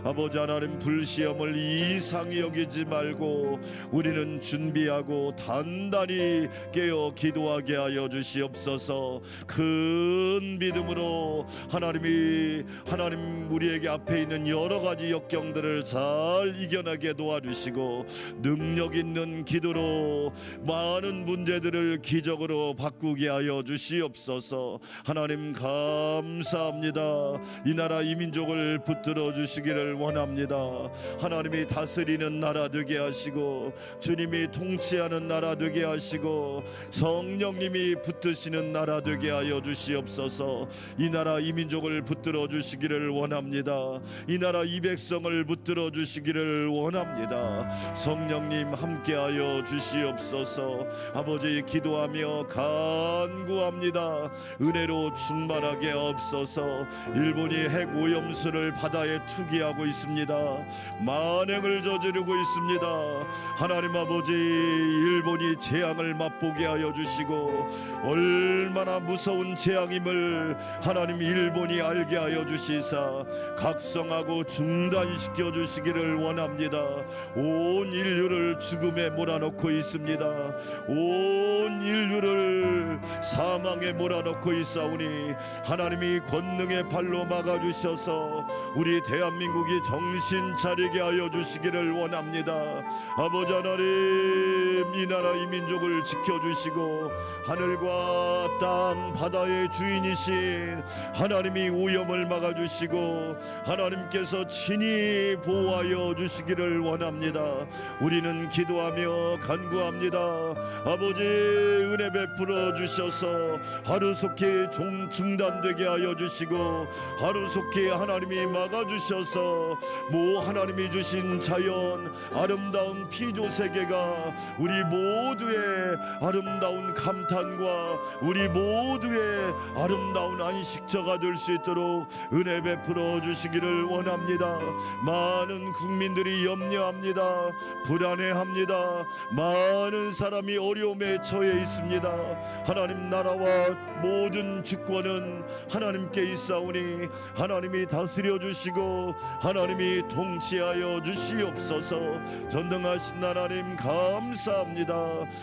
아버지 하나님, 불시험을 이상히 여기지 말고 우리는 준비하고 단단히 깨어 기도하게 하여 주시옵소서. 큰 믿음으로 하나님 우리에게 앞에 있는 여러 가지 역경들을 잘 이겨내게 도와주시고 능력 있는 기도로 많은 문제들을 기적으로 바꾸게 하여 주시옵소서. 하나님 감사합니다. 이 나라 이 민족을 붙들어 주시기를 원합니다. 하나님이 다스리는 나라 되게 하시고 주님이 통치하는 나라 되게 하시고 성령님이 붙드시는 나라 되게 하여 주시옵소서. 이 나라 이 민족을 붙들어 주시기를 원합니다. 이 나라 이 백성을 붙들어 주시기를 원합니다. 성령님 함께하여 주시옵소서. 아버지, 기도하며 간구합니다. 은혜로 충만하게 없어서. 일본이 핵 오염수를 바다에 투기하고 있습니다. 만행을 저지르고 있습니다. 하나님 아버지, 일본이 재앙을 맛보게 하여 주시고 얼마나 무서운 재앙임을 하나님 일본이 알게 하여 주시사 각성하고 정하고 중단시켜 주시기를 원합니다. 온 인류를 죽음에 몰아넣고 있습니다. 온 인류를 사망에 몰아넣고 있사오니 하나님이 권능의 발로 막아주셔서 우리 대한민국이 정신 차리게 하여 주시기를 원합니다. 아버지 하나님, 이 나라 이 민족을 지켜주시고 하늘과 땅 바다의 주인이신 하나님이 오염을 막아주시고 하나님께서 친히 보호하여 주시기를 원합니다. 우리는 기도하며 간구합니다. 아버지, 은혜 베풀어 주셔서 하루속히 중단되게 하여 주시고 하루속히 하나님이 막아주셔서 하나님이 주신 자연 아름다운 피조세계가 우리 모두의 아름다운 감탄과 우리 모두의 아름다운 안식처가 될 수 있도록 은혜 베풀어 주시기를 원합니다. 많은 국민들이 염려합니다. 불안해합니다. 많은 사람이 어려움에 처해 있습니다. 하나님, 나라와 모든 주권은 하나님께 있사오니 하나님이 다스려 주시고 하나님이 통치하여 주시옵소서. 전능하신 하나님 감사합니다.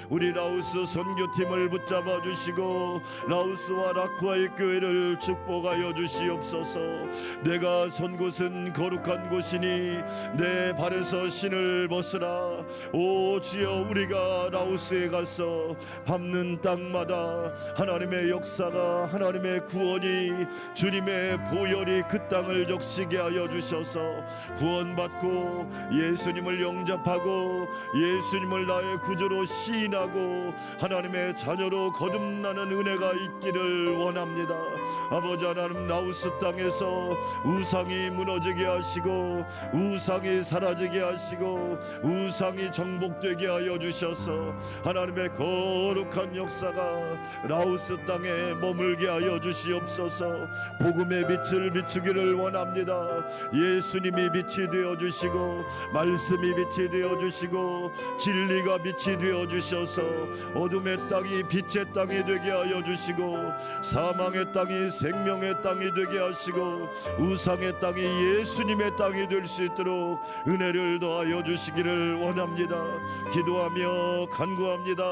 우리 라오스 선교팀을 붙잡아 주시고 라오스와 라쿠아의 교회를 축복하여 주시옵소서. 내가 선 곳은 거룩한 곳이니 내 발에서 신을 벗으라. 오 주여, 우리가 라오스에 가서 밟는 땅마다 하나님의 역사가, 하나님의 구원이, 주님의 보혈이 그 땅을 적시게 하여 주셔서 구원받고 예수님을 영접하고 예수님을 나의 구주로 시인하고 하나님의 자녀로 거듭나는 은혜가 있기를 원합니다. 아버지 하나님, 라오스 땅에서 우상이 무너지게 하시고 우상이 사라지게 하시고 우상이 정복되게 하여 주셔서 하나님의 거룩한 역사가 라오스 땅에 머물게 하여 주시옵소서. 복음의 빛을 비추기를 원합니다. 예수님이 빛이 되어 주시고 말씀이 빛이 되어 주시고 진리가 빛이 되어 주셔서 어둠의 땅이 빛의 땅이 되게 하여 주시고 사망의 땅이 생명의 땅이 되게 하시고 우상의 땅이 예수님의 땅이 될 수 있도록 은혜를 더하여 주시기를 원합니다. 기도하며 간구합니다.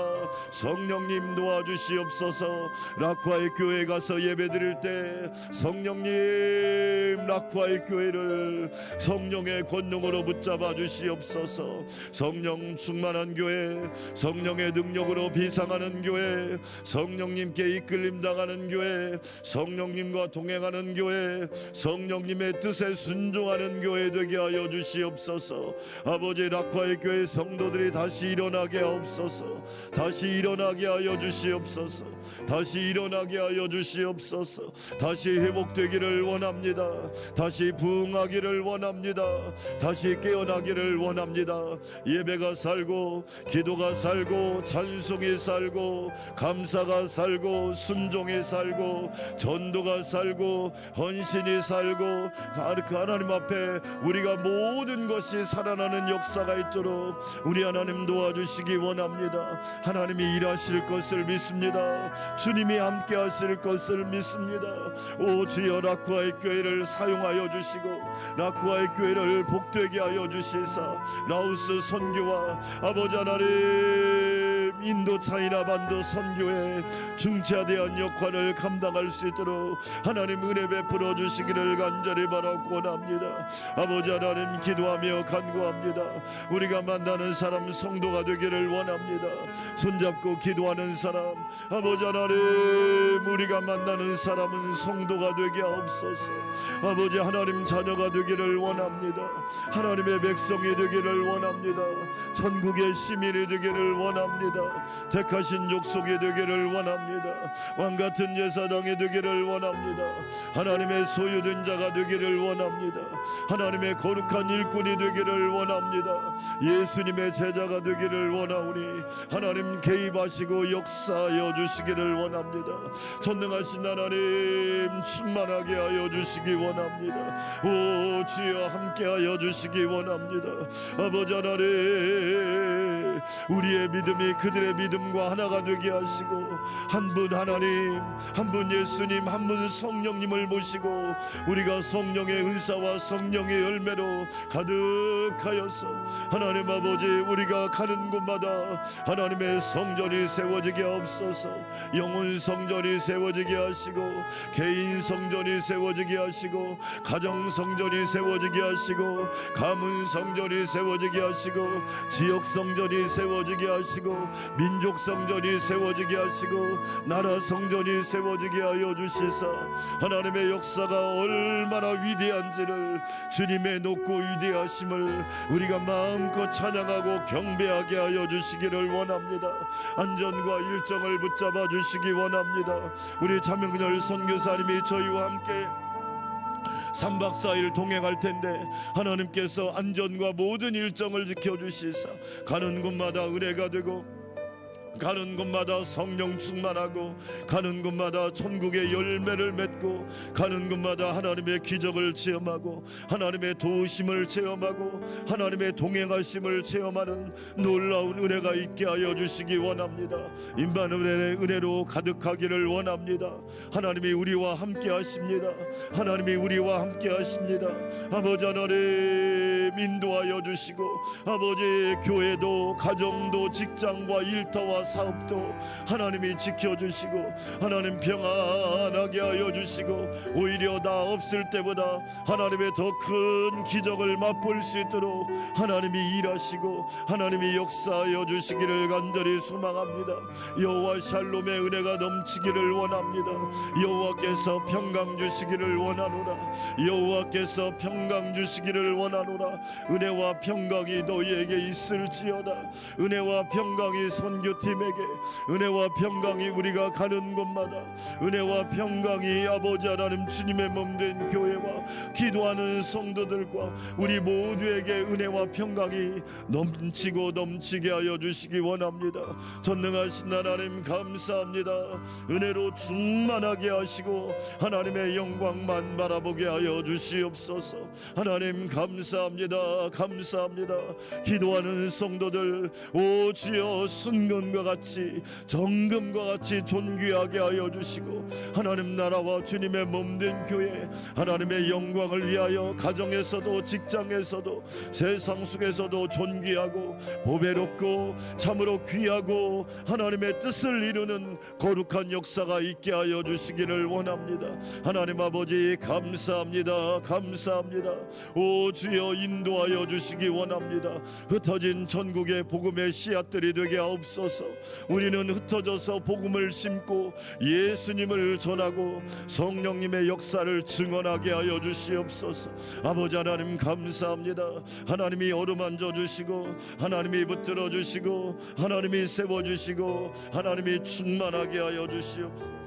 성령님 도와주시옵소서. 라쿠아의 교회 가서 예배드릴 때 성령님, 라쿠아의 교회를 성령의 권능으로 붙잡아 주시옵소서. 성령 충만한 교회, 성령의 능력으로 비상하는 교회, 성령님께 이끌림 당하는 교회, 성령님과 동행하는 교회, 성령님의 뜻에 순종하는 교회 되게 하여 주시옵소서. 아버지, 라쿠아의 교회 성도들이 다시 일어나게 하옵소서. 다시 일어나게 하여 주시옵소서. 다시 일어나게 하여 주시옵소서. 다시 회복되기를 원합니다. 다시 부흥하기를 원합니다. 다시 깨어나기를 원합니다. 예배가 살고 기도가 살고 찬송이 살고 감사가 살고 순종이 살고 전도가 살고 헌신이 살고 하나님 앞에 우리가 모든 것이 살아나는 역사가 있도록 우리 하나님 도와주시기 원합니다. 하나님이 일하실 것을 믿습니다. 주님이 함께 하실 것을 믿습니다. 오 주여, 라쿠아의 교회를 사용하여 주시고 라쿠아의 교회를 복되게 하여 주시사 라오스 선교와 아버지 하나님 인도 차이나 반도 선교의 중차대한 역할을 감당할 수 있도록 하나님 은혜 베풀어 주시기를 간절히 바라고 원합니다. 아버지 하나님, 기도하며 간구합니다. 우리가 만나는 사람 성도가 되기를 원합니다. 손잡고 기도하는 사람, 아버지 하나님, 우리가 만나는 사람은 성도가 되게 하옵소서. 아버지 하나님, 자녀가 되기를 원합니다. 하나님의 백성이 되기를 원합니다. 천국의 시민이 되기를 원합니다. 택하신 족속이 되기를 원합니다. 왕같은 제사장이 되기를 원합니다. 하나님의 소유된 자가 되기를 원합니다. 하나님의 거룩한 일꾼이 되기를 원합니다. 예수님의 제자가 되기를 원하오니 하나님 개입하시고 역사하여 주시기를 원합니다. 전능하신 하나님 충만하게 하여 주시기 원합니다. 오 주여, 함께하여 주시기 원합니다. 아버지 하나님, 우리의 믿음이 그들의 믿음과 하나가 되게 하시고, 한 분 하나님, 한 분 예수님, 한 분 성령님을 모시고 우리가 성령의 은사와 성령의 열매로 가득하여서 하나님 아버지, 우리가 가는 곳마다 하나님의 성전이 세워지게 하옵소서. 영혼 성전이 세워지게 하시고, 개인 성전이 세워지게 하시고, 가정 성전이 세워지게 하시고, 가문 성전이 세워지게 하시고, 지역 성전이 세워지게 하시고, 민족 성전이 세워지게 하시고, 나라 성전이 세워지게 하여 주시사 하나님의 역사가 얼마나 위대한지를, 주님의 높고 위대하심을 우리가 마음껏 찬양하고 경배하게 하여 주시기를 원합니다. 안전과 일정을 붙잡아 주시기 원합니다. 우리 자명렬 선교사님이 저희와 함께 3박 4일 동행할 텐데 하나님께서 안전과 모든 일정을 지켜주시사 가는 곳마다 은혜가 되고, 가는 곳마다 성령 충만하고, 가는 곳마다 천국의 열매를 맺고, 가는 곳마다 하나님의 기적을 체험하고, 하나님의 도우심을 체험하고, 하나님의 동행하심을 체험하는 놀라운 은혜가 있게 하여 주시기 원합니다. 임마누엘의 은혜로 가득하기를 원합니다. 하나님이 우리와 함께 하십니다. 하나님이 우리와 함께 하십니다. 아버지 하나님 인도하여 주시고, 아버지 교회도 가정도 직장과 일터와 사업도 하나님이 지켜주시고, 하나님 평안하게 하여 주시고, 오히려 나 없을 때보다 하나님의 더 큰 기적을 맛볼 수 있도록 하나님이 일하시고 하나님이 역사하여 주시기를 간절히 소망합니다. 여호와 샬롬의 은혜가 넘치기를 원합니다. 여호와께서 평강 주시기를 원하노라. 여호와께서 평강 주시기를 원하노라. 은혜와 평강이 너희에게 있을지어다. 은혜와 평강이 선교팀에게, 은혜와 평강이 우리가 가는 곳마다, 은혜와 평강이 아버지 하나님 주님의 몸된 교회와 기도하는 성도들과 우리 모두에게 은혜와 평강이 넘치고 넘치게 하여 주시기 원합니다. 전능하신 하나님 감사합니다. 은혜로 충만하게 하시고 하나님의 영광만 바라보게 하여 주시옵소서. 하나님 감사합니다. 감사합니다. 기도하는 성도들, 오 주여, 순금과 같이 정금과 같이 존귀하게 하여 주시고, 하나님 나라와 주님의 몸된 교회, 하나님의 영광을 위하여 가정에서도 직장에서도 세상 속에서도 존귀하고 보배롭고 참으로 귀하고 하나님의 뜻을 이루는 거룩한 역사가 있게 하여 주시기를 원합니다. 하나님 아버지 감사합니다. 감사합니다. 오 주여, 인도하여 주시기 원합니다. 흩어진 전국의 복음의 씨앗들이 되게 하옵소서. 우리는 흩어져서 복음을 심고 예수님을 전하고 성령님의 역사를 증언하게 하여 주시옵소서. 아버지 하나님 감사합니다. 하나님이 어루만져 주시고, 하나님이 붙들어 주시고, 하나님이 세워 주시고, 하나님이 충만하게 하여 주시옵소서.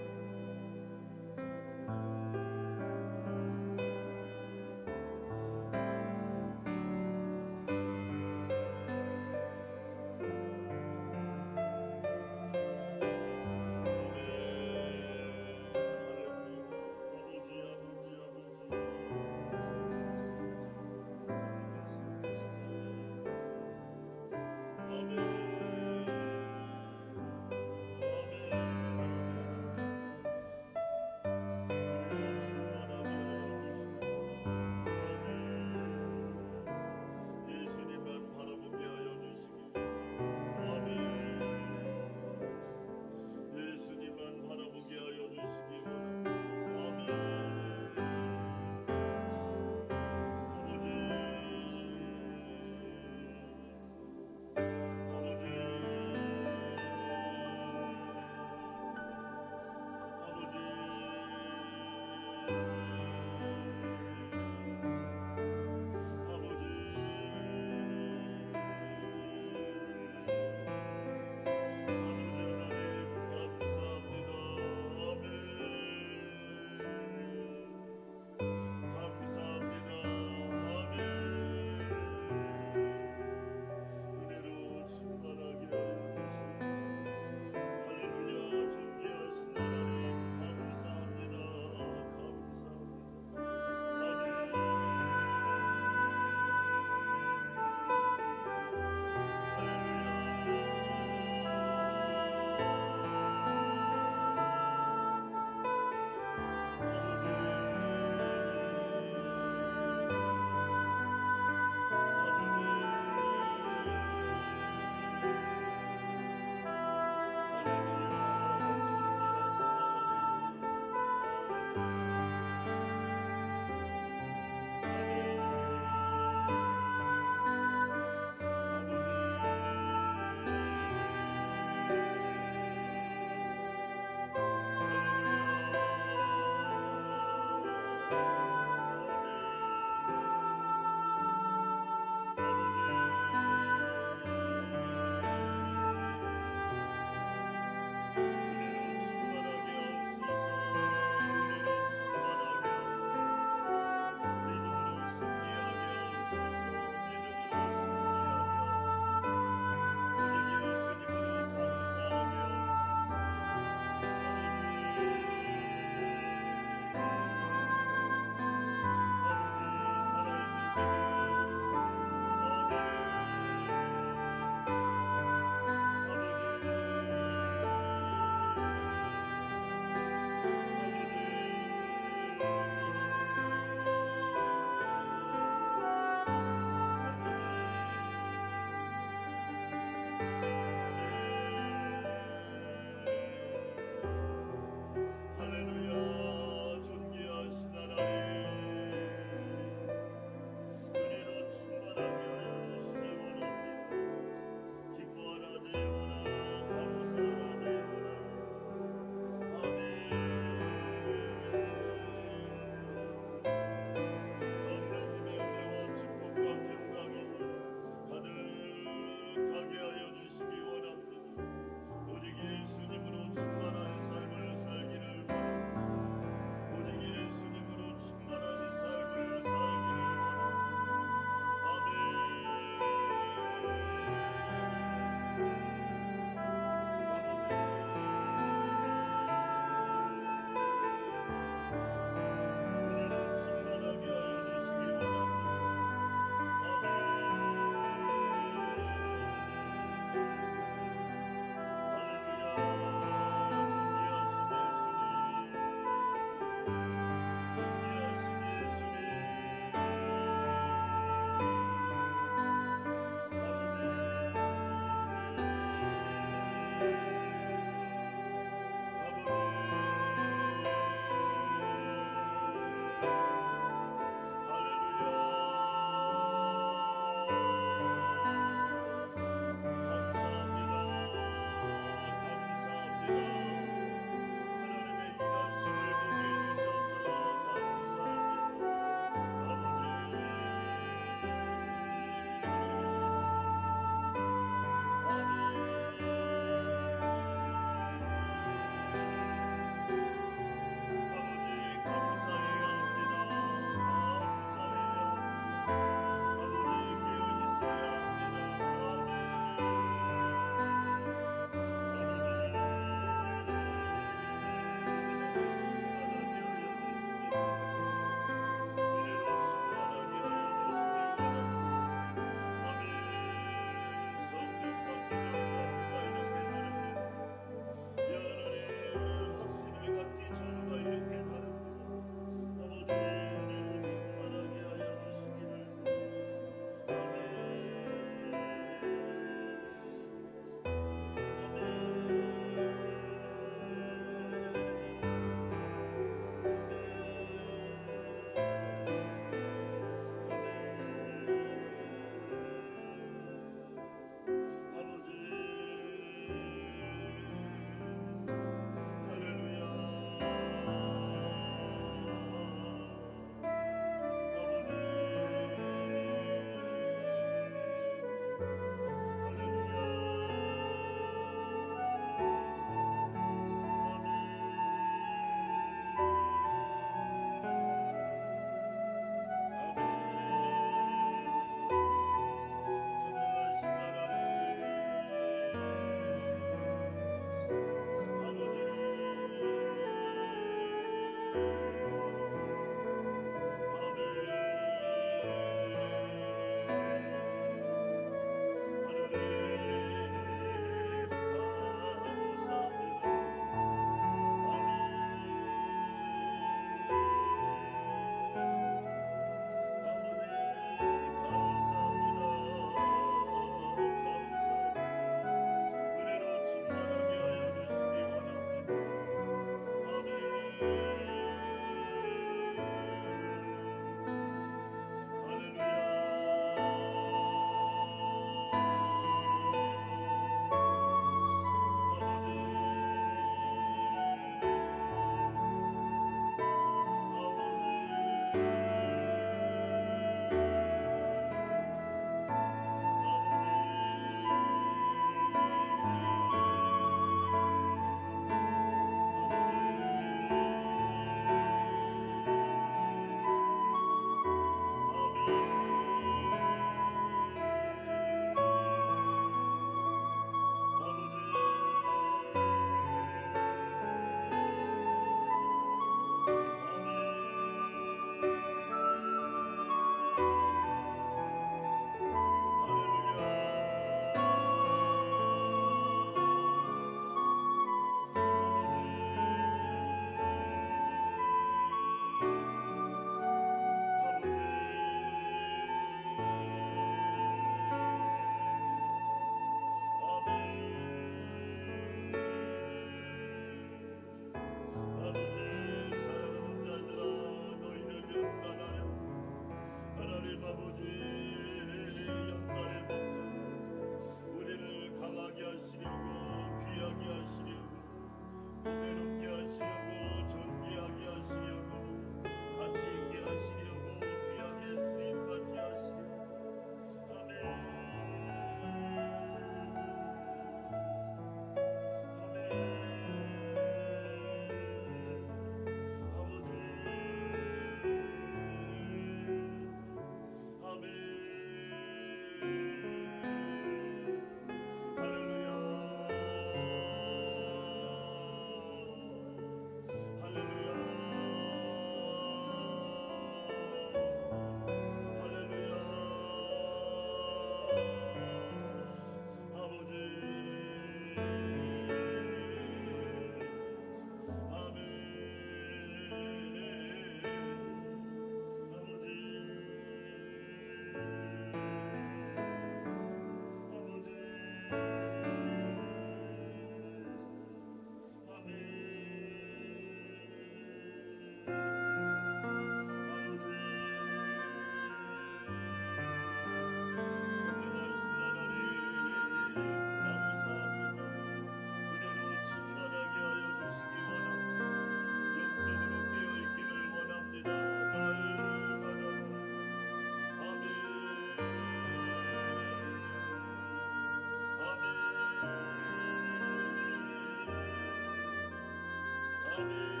아멘.